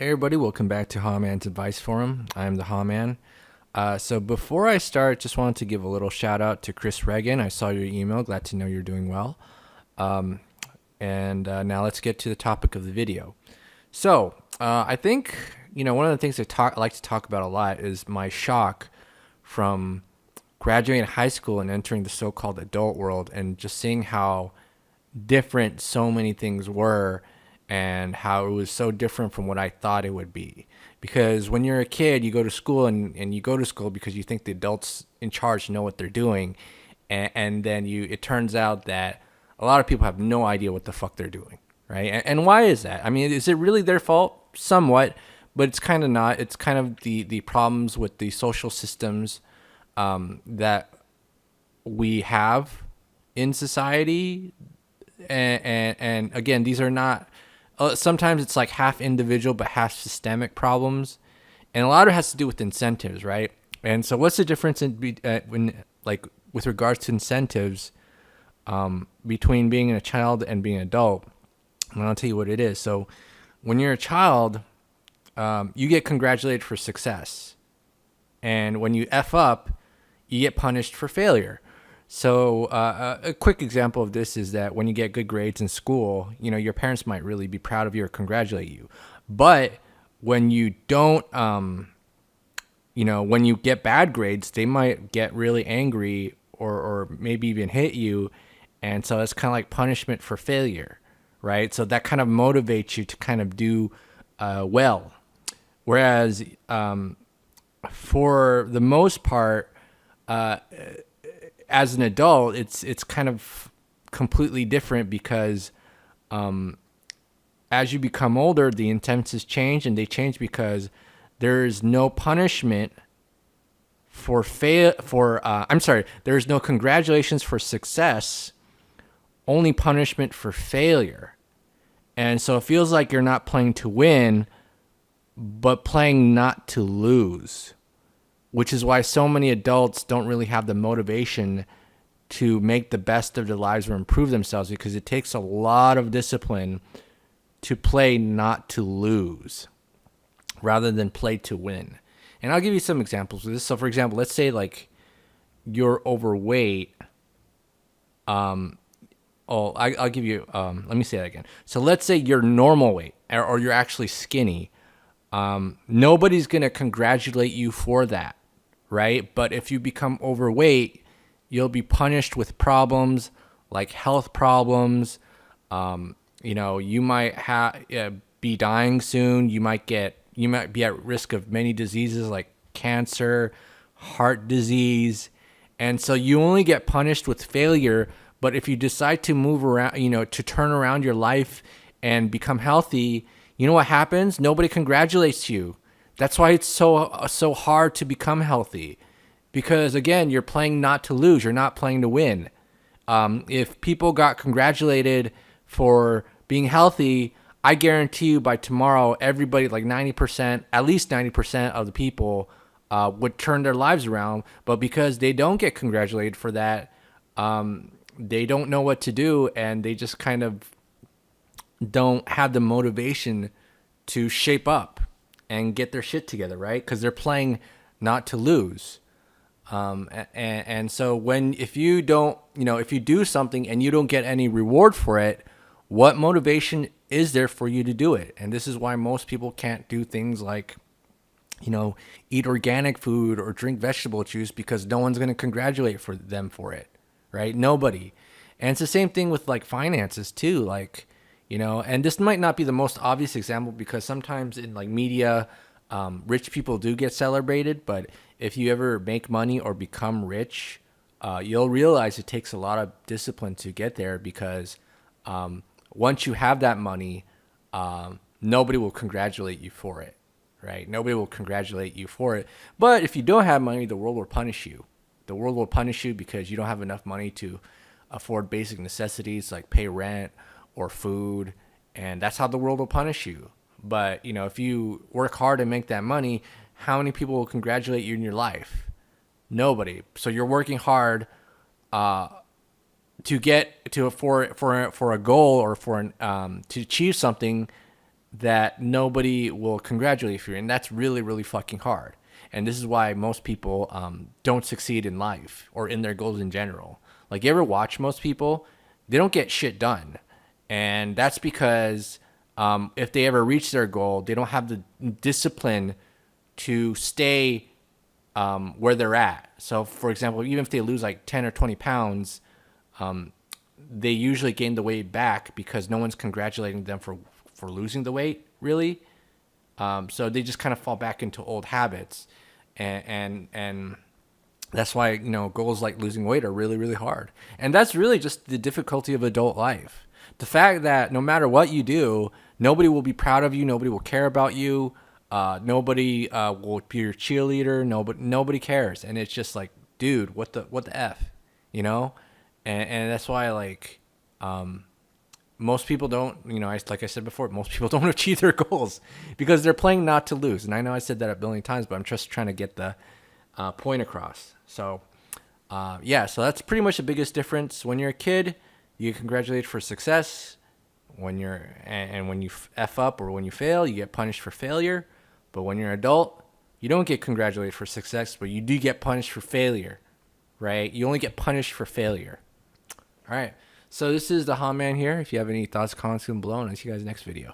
Hey everybody, welcome back to Hawman's Advice Forum. I'm the Hawman. So before I start, just wanted to give a little shout out to Chris Reagan. I saw your email. Glad to know you're doing well. And now let's get to the topic of the video. So I think one of the things I like to talk about a lot is my shock from graduating high school and entering the so-called adult world, and just seeing how different so many things were and how it was so different from what I thought it would be. Because when you're a kid, you go to school and you go to school because you think the adults in charge know what they're doing. And then it turns out that a lot of people have no idea what the fuck they're doing, right? And why is that? I mean, is it really their fault? Somewhat, but it's kind of not. It's kind of the problems with the social systems that we have in society. And again, these are not, sometimes it's like half individual but half systemic problems, and a lot of it has to do with incentives, right? And so what's the difference with regards to incentives between being a child and being an adult? And I'll tell you what it is. So when you're a child, you get congratulated for success, and when you F up, you get punished for failure. So a quick example of this is that when you get good grades in school, your parents might really be proud of you or congratulate you. But when you don't, when you get bad grades, they might get really angry or maybe even hit you. And so it's kind of like punishment for failure, right? So that kind of motivates you to kind of do well. Whereas for the most part, as an adult, it's kind of completely different, because as you become older, the incentives change, and they change because there is no punishment there's no congratulations for success, only punishment for failure. And so it feels like you're not playing to win, but playing not to lose, which is why so many adults don't really have the motivation to make the best of their lives or improve themselves, because it takes a lot of discipline to play not to lose rather than play to win. And I'll give you some examples of this. So for example, let's say like you're overweight. I'll give you, let me say that again. So let's say you're normal weight, or you're actually skinny. Nobody's going to congratulate you for that, right? But if you become overweight, you'll be punished with problems like health problems. You might be dying soon. You might be at risk of many diseases like cancer, heart disease. And so you only get punished with failure. But if you decide to move around, to turn around your life and become healthy, you know what happens? Nobody congratulates you. That's why it's so hard to become healthy, because again, you're playing not to lose. You're not playing to win. If people got congratulated for being healthy, I guarantee you by tomorrow, everybody, like 90%, at least 90% of the people would turn their lives around. But because they don't get congratulated for that, they don't know what to do, and they just kind of don't have the motivation to shape up and get their shit together, right? Because they're playing not to lose. And so if you do something and you don't get any reward for it, what motivation is there for you to do it? And this is why most people can't do things like, eat organic food or drink vegetable juice, because no one's going to congratulate them for it, right? Nobody. And it's the same thing with like finances too. Like, and this might not be the most obvious example, because sometimes in like media, rich people do get celebrated. But if you ever make money or become rich, you'll realize it takes a lot of discipline to get there, because once you have that money, nobody will congratulate you for it, right? Nobody will congratulate you for it. But if you don't have money, the world will punish you. The world will punish you because you don't have enough money to afford basic necessities like pay rent or food, and that's how the world will punish you. But if you work hard and make that money, how many people will congratulate you in your life? Nobody. So you're working hard to get to for a goal, or to achieve something that nobody will congratulate you, and that's really, really fucking hard. And this is why most people don't succeed in life or in their goals in general. Like, you ever watch most people, they don't get shit done. And that's because if they ever reach their goal, they don't have the discipline to stay where they're at. So, for example, even if they lose like 10 or 20 pounds, they usually gain the weight back because no one's congratulating them for losing the weight, really. So they just kind of fall back into old habits. And that's why, goals like losing weight are really, really hard. And that's really just the difficulty of adult life. The fact that no matter what you do, nobody will be proud of you. Nobody will care about you. Nobody will be your cheerleader. Nobody cares. And it's just like, dude, what the F, And that's why, like, most people don't, like I said before, most people don't achieve their goals because they're playing not to lose. And I know I said that a billion times, but I'm just trying to get the point across. So, so that's pretty much the biggest difference. When you're a kid, you get congratulated for success. When you F up or when you fail, you get punished for failure. But when you're an adult, you don't get congratulated for success, but you do get punished for failure, right? You only get punished for failure. All right. So this is the Han Man here. If you have any thoughts, comments, comment below, and I'll see you guys next video.